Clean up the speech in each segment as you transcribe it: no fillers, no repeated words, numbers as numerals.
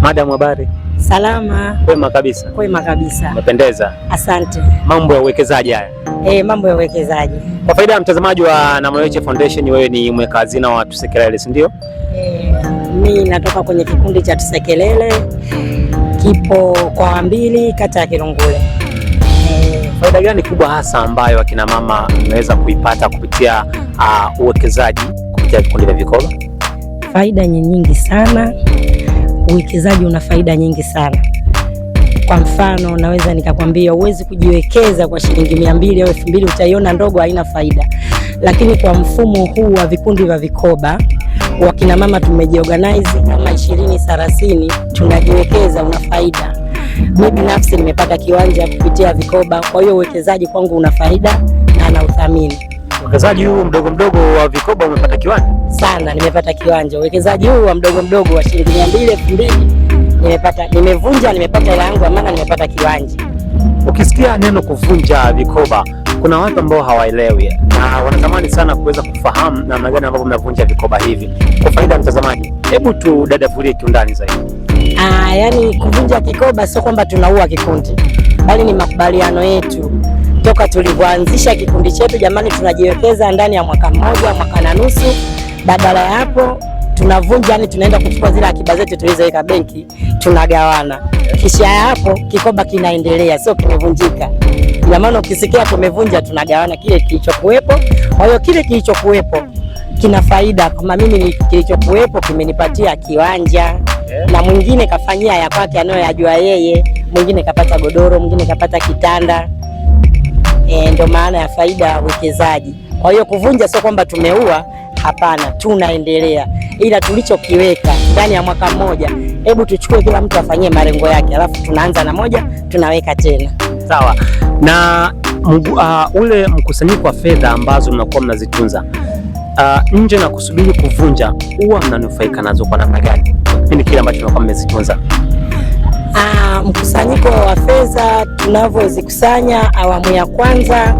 Madam, habari? Salama. Kwema kabisa. Kwema kabisa. Umependeza. Asante. Mambo ya uwekezaji haya. Mambo ya uwekezaji. Kwa faida ya mtazamaji wa Namweleche Foundation, wewe ni mweka hazina wa Tusekelele, si ndio? Mimi natoka kwenye kikundi cha Tusekelele, kipo kwa Wambili, kata ya Kilungule. Faida gani kubwa hasa ambayo akina mama mmeweza kuipata kupitia uwekezaji kupitia vikundi vya vikoba? Faida nyingi sana. Uwekezaji una faida nyingi sana. Kwa mfano, naweza nikakwambia huwezi kujiwekeza kwa shilingi 200 au 2000 utaiona ndogo, haina faida. Lakini kwa mfumo huu wa vikundi vya vikoba, wakina mama tumejiorganize kama 20-30, tunajiwekeza, una faida. Mimi binafsi nimepata kiwanja kupitia vikoba, kwa hiyo uwekezaji kwangu una faida na nauthamini. Uwekezaji huu mdogo mdogo wa vikoba umepata kiwanja? Sana, nimepata kiwanja. Uwekezaji huu wa mdogo mdogo wa shilingi 200, 2000 nimepata hela yangu, maana nimepata kiwanja. Ukisikia neno kuvunja vikoba, kuna watu ambao hawaelewi na wanatamani sana kuweza kufahamu namna gani ambavyo mnavunja vikoba hivi. Kwa faida ya mtazamaji, hebu tudadavulie kiundani zaidi. Yani kuvunja kikoba sio kwamba tunaua kikundi, bali ni makubaliano yetu toka tulivyoanzisha kikundi chetu. Jamani, tunajiwekeza ndani ya mwaka mmoja, mwaka na nusu. Badala ya hapo tunavunja, yani tunaenda kuchukua zile akiba zetu tulizoweka benki, tunagawana. Kisha hapo kikoba kinaendelea, sio kimevunjika. Jamani, ukisikia tumevunja, tunagawana kile kilichokuwepo. Kwa hiyo kile kilichokuwepo kina faida. Kama mimi kilichokuwepo kimenipatia kiwanja, na mwingine kafanyia ya kwake anayoyajua yeye, mwingine kapata godoro, mwingine kapata kitanda. Ndio maana ya faida ya uwekezaji. Kwa hiyo kuvunja sio kwamba tumeua, hapana, tunaendelea. Ila tulichokiweka ndani ya mwaka mmoja, hebu tuchukue kila mtu afanyie malengo yake, alafu tunaanza na moja, tunaweka tena. Sawa. Na ule mkusanyiko wa fedha ambazo mnakuwa mnazitunza nje na kusubiri kuvunja, huwa mnanufaika nazo kwa namna gani kipindi kile ambacho mnakuwa mmezitunza? Mkusanyiko wa fedha tunavyozikusanya awamu ya kwanza,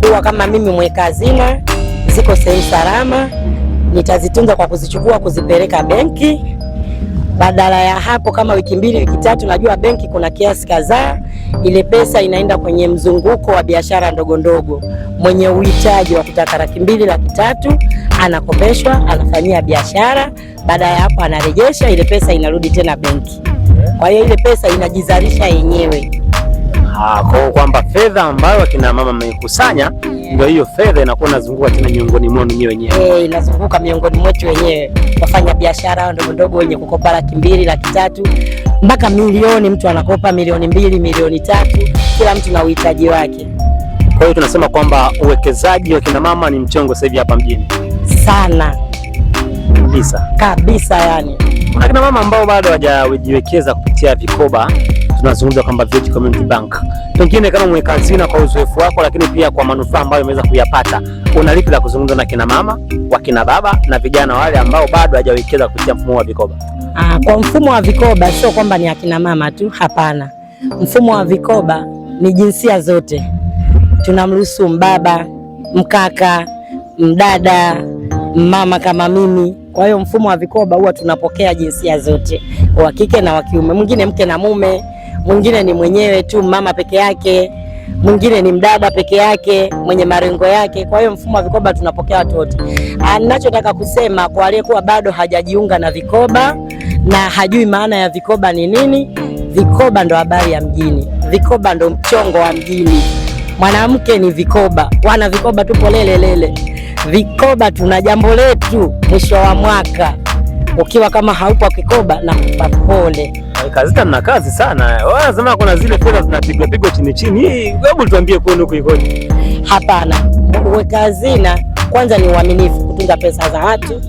huwa kama mimi mweka hazina, ziko sehemu salama, nitazitunza kwa kuzichukua kuzipeleka benki. Badala ya hapo, kama wiki 2 wiki 3, najua benki kuna kiasi kadhaa, ile pesa inaenda kwenye mzunguko wa biashara ndogo ndogo. Mwenye uhitaji wa kutaka 200,000, 300,000 anakopeshwa, anafanyia biashara. Baada ya hapo anarejesha ile pesa, inarudi tena benki. Kwa hiyo ile pesa inajizalisha yenyewe. Kwa kwamba fedha ambayo akina mama mmekusanya, ndio hiyo fedha inakuwa inazunguka tena miongoni mwenu wenyewe. Inazunguka miongoni mwetu wenyewe. Wafanya biashara ndogo ndogo wenye kukopa 200,000, 300,000 mpaka milioni, mtu anakopa 2,200,000, 2,300,000, kila mtu na uhitaji wake. Kwa hiyo tunasema kwamba uwekezaji wa kina mama ni mchongo sasa hivi hapa mjini. Sana. Kabisa yani. Kuna kina mama ambao bado hawajajiwekeza kupitia vikoba, tunazungumza kwamba Village Community Bank. Pengine kama mweka hazina, kwa uzoefu wako, lakini pia kwa manufaa ambayo umeweza kuyapata, una lipi la kuzungumza na kina mama, wakina baba na vijana wale ambao bado hawajawekeza kupitia mfumo wa vikoba? Kwa mfumo wa vikoba sio kwamba ni akina mama tu, hapana. Mfumo wa vikoba ni jinsia zote. Tunamruhusu mbaba, mkaka, mdada, mama kama mimi. Kwa hiyo mfumo wa vikoba huwa tunapokea jinsia zote, wa kike na wa kiume. Mwingine mke na mume, mwingine ni mwenyewe tu mama peke yake, mwingine ni mdada peke yake mwenye marengo yake. Kwa hiyo mfumo wa vikoba tunapokea watu wote. Ninachotaka kusema kwa aliyekuwa bado hajajiunga na vikoba na hajui maana ya vikoba ni nini, vikoba ndo habari ya mjini, vikoba ndo mchongo wa mjini. Mwanamke ni vikoba, wana vikoba tupo lele. Vikoba tuna jambo letu mwisho wa mwaka. Ukiwa kama haupo kikoba na kupa pole. Kazita mna kazi sana. Wanasema kuna zile fedha zinapigwa chini. Hebu tuambie kwenu huko ikoje? Hapana. Uweka hazina kwanza ni uaminifu, kutunza pesa za watu.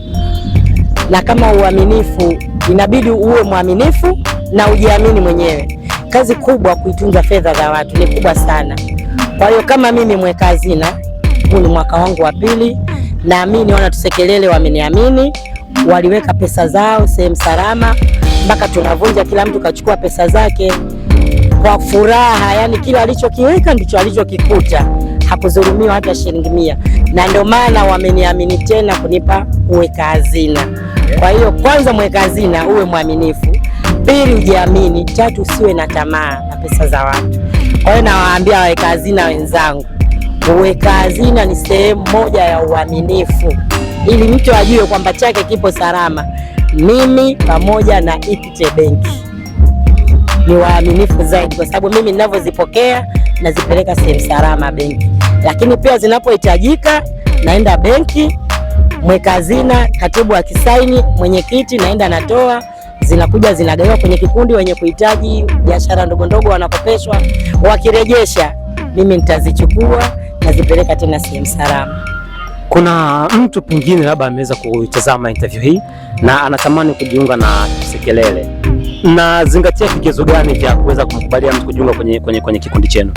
Na kama uaminifu, inabidi uwe mwaminifu na ujiamini mwenyewe. Kazi kubwa kuitunza fedha za watu ni kubwa sana. Kwa hiyo kama mimi mweka hazina, huu ni mwaka wangu wa 2, naamini wana Tusekelele wameniamini, waliweka pesa zao sehemu salama mpaka tunavunja, kila mtu kachukua pesa zake kwa furaha. Yani kila alichokiweka ndicho alichokikuta, hakudhulumiwa hata shilingi 100, na ndio maana wameniamini tena kunipa uweka hazina. Kwa hiyo kwanza mweka hazina uwe mwaminifu, 2, ujiamini. 3, usiwe na tamaa na pesa za watu. Kwa hiyo nawaambia waweka hazina wenzangu, uweka hazina ni sehemu moja ya uaminifu, ili mtu ajue kwamba chake kipo salama. Mimi pamoja na Equity Bank ni waaminifu zaidi, kwa sababu mimi ninavyozipokea nazipeleka sehemu salama benki, lakini pia zinapohitajika naenda benki, mweka hazina, katibu akisaini, mwenyekiti naenda natoa, zinakuja zinagawiwa kwenye kikundi, wenye kuhitaji biashara ndogo ndogo wanakopeshwa, wakirejesha mimi nitazichukua nazipeleka tena sehemu salama. Kuna mtu pengine labda ameweza kutazama interview hii na anatamani kujiunga na Tusekelele, na zingatia kigezo gani cha kuweza kumkubalia mtu kujiunga kwenye kikundi chenu?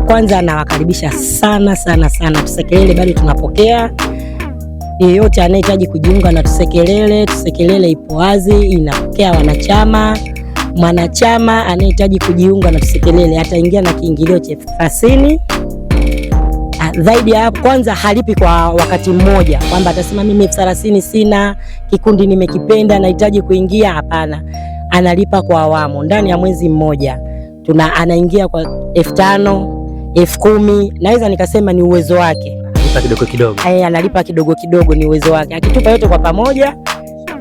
Kwanza nawakaribisha sana sana sana Tusekelele, bado tunapokea yeyote anayehitaji kujiunga na Tusekelele. Tusekelele ipo wazi, inapokea wanachama. Mwanachama anayehitaji kujiunga na Tusekelele ataingia na kiingilio cha 30. Zaidi ya hapo, kwanza halipi kwa wakati mmoja, kwamba atasema mimi 30 sina, kikundi nimekipenda nahitaji kuingia. Hapana, analipa kwa awamu. Ndani ya mwezi mmoja anaingia kwa 5,000, 10,000, naweza nikasema ni uwezo wake. Analipa kidogo kidogo. Analipa kidogo kidogo, ni uwezo wake. Akitupa yote kwa pamoja,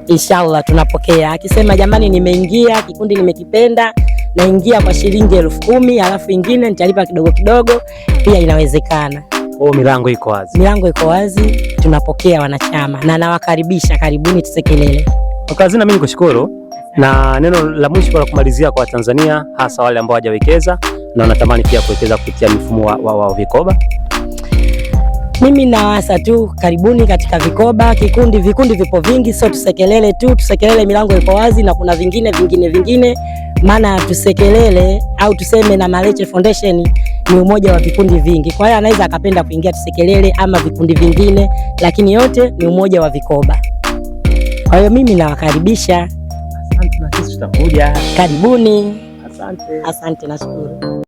inshallah tunapokea. Akisema jamani, nimeingia kikundi nimekipenda, naingia kwa shilingi 10,000, alafu ingine nitalipa kidogo kidogo, pia inawezekana. Milango iko wazi. Milango iko wazi, tunapokea wanachama na nawakaribisha, karibuni Tusekelele. Kwa hazina, mimi nikushukuru, na neno la mwisho la kumalizia kwa Tanzania, hasa wale ambao hawajawekeza na wanatamani pia kuwekeza kupitia mifumo wa vikoba. Mimi nawasa tu, karibuni katika vikoba. Vikundi vipo vingi, sio Tusekelele tu. Tusekelele milango iko wazi, na kuna vingine, maana Tusekelele au tuseme na Maleche Foundation ni umoja wa vikundi vingi. Kwa hiyo anaweza akapenda kuingia Tusekelele ama vikundi vingine, lakini yote ni umoja wa vikoba. Kwa hiyo mimi nawakaribisha. Asante, na sisi tutakuja. Karibuni. Asante. Asante, nashukuru.